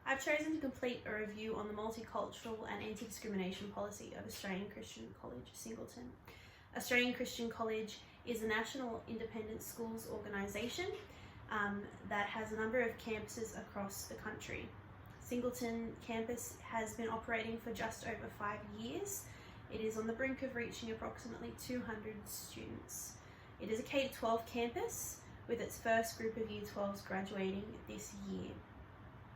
I've chosen to complete a review on the multicultural and anti-discrimination policy of Australian Christian College, Singleton. Australian Christian College is a national independent schools organisation that has a number of campuses across the country. Singleton campus has been operating for just over 5 years. It is on the brink of reaching approximately 200 students. It is a K-12 campus with its first group of Year 12s graduating this year.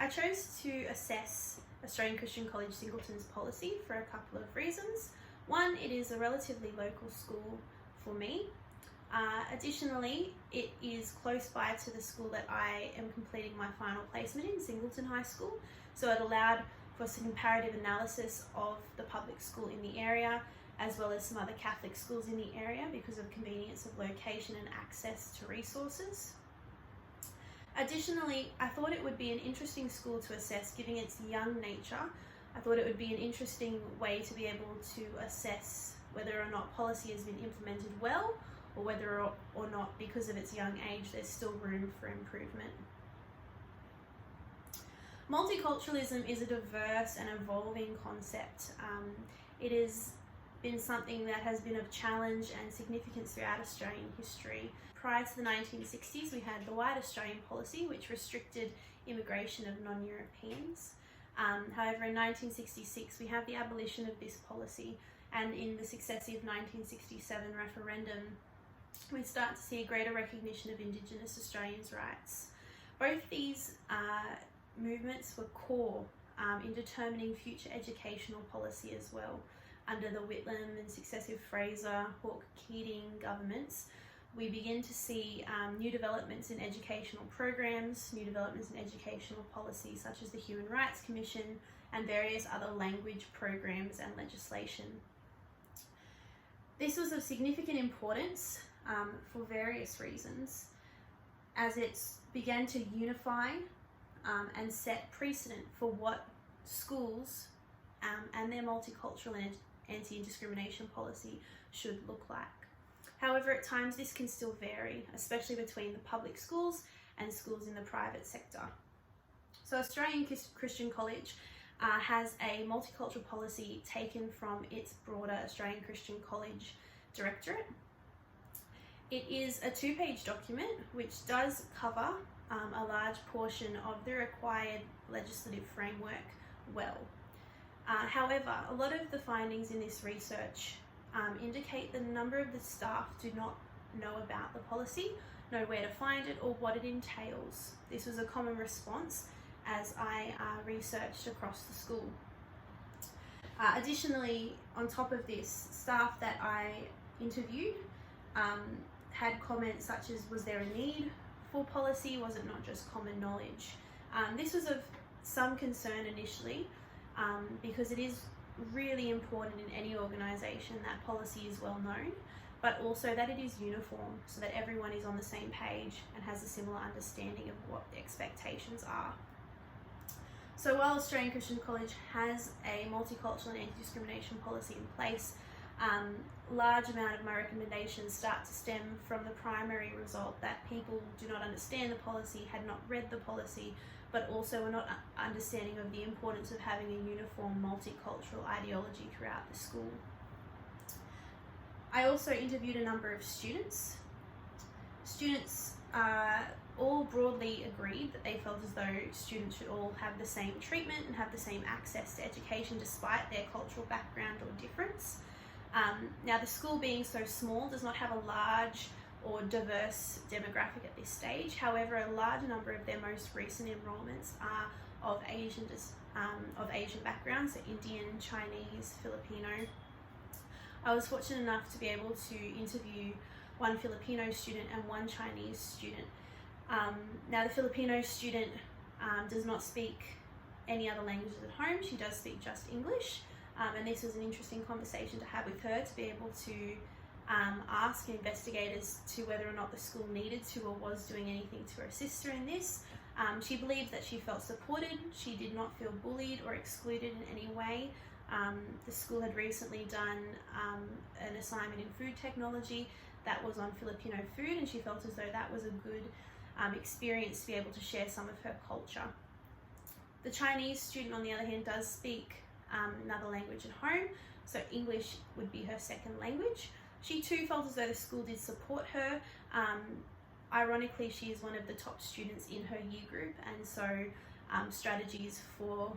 I chose to assess Australian Christian College Singleton's policy for a couple of reasons. One, it is a relatively local school for me. Additionally, it is close by to the school that I am completing my final placement in, Singleton High School, so it allowed for some comparative analysis of the public school in the area, as well as some other Catholic schools in the area because of convenience of location and access to resources. Additionally, I thought it would be an interesting school to assess given its young nature. I thought it would be an interesting way to be able to assess whether or not policy has been implemented well, or whether or not, because of its young age, there's still room for improvement. Multiculturalism is a diverse and evolving concept. It has been something that has been of challenge and significance throughout Australian history. Prior to the 1960s, we had the White Australian Policy, which restricted immigration of non-Europeans. However, in 1966, we have the abolition of this policy, and in the successive 1967 referendum, we start to see a greater recognition of Indigenous Australians' rights. Both these movements were core in determining future educational policy as well. Under the Whitlam and successive Fraser, Hawke, Keating governments, we begin to see new developments in educational programs, new developments in educational policy such as the Human Rights Commission and various other language programs and legislation. This was of significant importance for various reasons, as it began to unify and set precedent for what schools and their multicultural and anti-discrimination policy should look like. However, at times this can still vary, especially between the public schools and schools in the private sector. So Australian Christian College has a multicultural policy taken from its broader Australian Christian College Directorate. It is a 2-page document which does cover a large portion of the required legislative framework well. However, a lot of the findings in this research indicate that a number of the staff do not know about the policy, know where to find it, or what it entails. This was a common response as I researched across the school. Additionally, on top of this, staff that I interviewed had comments such as, was there a need for policy? Was it not just common knowledge? This was of some concern initially because it is really important in any organisation that policy is well known, but also that it is uniform so that everyone is on the same page and has a similar understanding of what the expectations are. So while Australian Christian College has a multicultural and anti-discrimination policy in place, large amount of my recommendations start to stem from the primary result that people do not understand the policy, had not read the policy, but also are not understanding of the importance of having a uniform multicultural ideology throughout the school. I also interviewed a number of students. Students all broadly agreed that they felt as though students should all have the same treatment and have the same access to education despite their cultural background or difference. Now, the school being so small does not have a large or diverse demographic at this stage. However, a large number of their most recent enrolments are of Asian backgrounds, so Indian, Chinese, Filipino. I was fortunate enough to be able to interview one Filipino student and one Chinese student. Now, the Filipino student does not speak any other languages at home. She does speak just English. And this was an interesting conversation to have with her, to be able to ask investigators to whether or not the school needed to or was doing anything to assist her in this. She believed that she felt supported. She did not feel bullied or excluded in any way. The school had recently done an assignment in food technology that was on Filipino food, and she felt as though that was a good experience to be able to share some of her culture. The Chinese student, on the other hand, does speak another language at home, so English would be her second language. She too felt as though the school did support her. Ironically, she is one of the top students in her year group, and so strategies for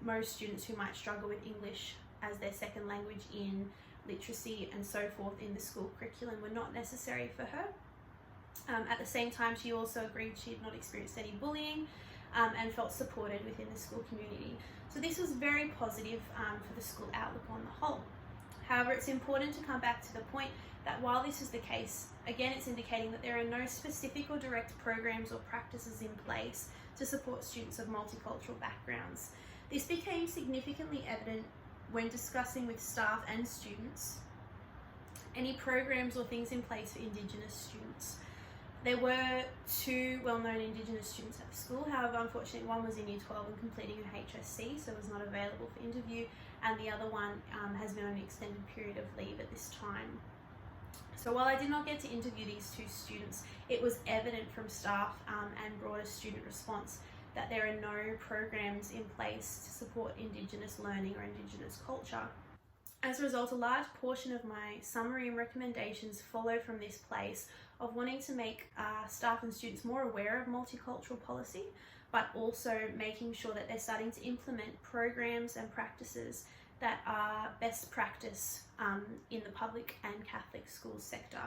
most students who might struggle with English as their second language in literacy and so forth in the school curriculum were not necessary for her. At the same time, she also agreed she had not experienced any bullying and felt supported within the school community. So this was very positive for the school outlook on the whole. However, it's important to come back to the point that while this is the case, again, it's indicating that there are no specific or direct programs or practices in place to support students of multicultural backgrounds. This became significantly evident when discussing with staff and students any programs or things in place for Indigenous students. There were 2 well-known Indigenous students at the school. However, unfortunately, one was in Year 12 and completing her HSC, so was not available for interview, and the other one has been on an extended period of leave at this time. So while I did not get to interview these 2 students, it was evident from staff and broader student response that there are no programs in place to support Indigenous learning or Indigenous culture. As a result, a large portion of my summary and recommendations follow from this place of wanting to make staff and students more aware of multicultural policy, but also making sure that they're starting to implement programs and practices that are best practice in the public and Catholic schools sector.